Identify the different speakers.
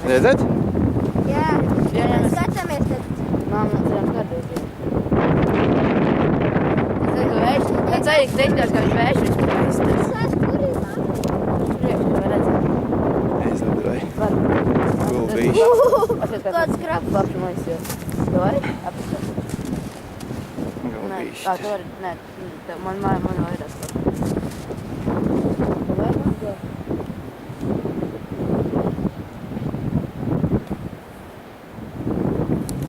Speaker 1: Redzat?
Speaker 2: Jā,
Speaker 3: Jā,
Speaker 2: mēs
Speaker 3: mēs-
Speaker 2: skatāmies, tad
Speaker 3: Māma cerams kādreiz. Es zinu, ka vējš, tad cerīgi teikties, ka viņš vējš viņš tur aizstājas.
Speaker 2: sāc kurībā.
Speaker 3: Priekš, tu var redzēt.
Speaker 1: Es atdoju.
Speaker 3: Var.
Speaker 1: Gulbīši.
Speaker 2: Kāds krabs.
Speaker 3: Labs mums jau. Tu vari? Apskatīt. Nē,
Speaker 1: Gulbīši.
Speaker 3: tā, tu vari. Nē, man vajadzēs.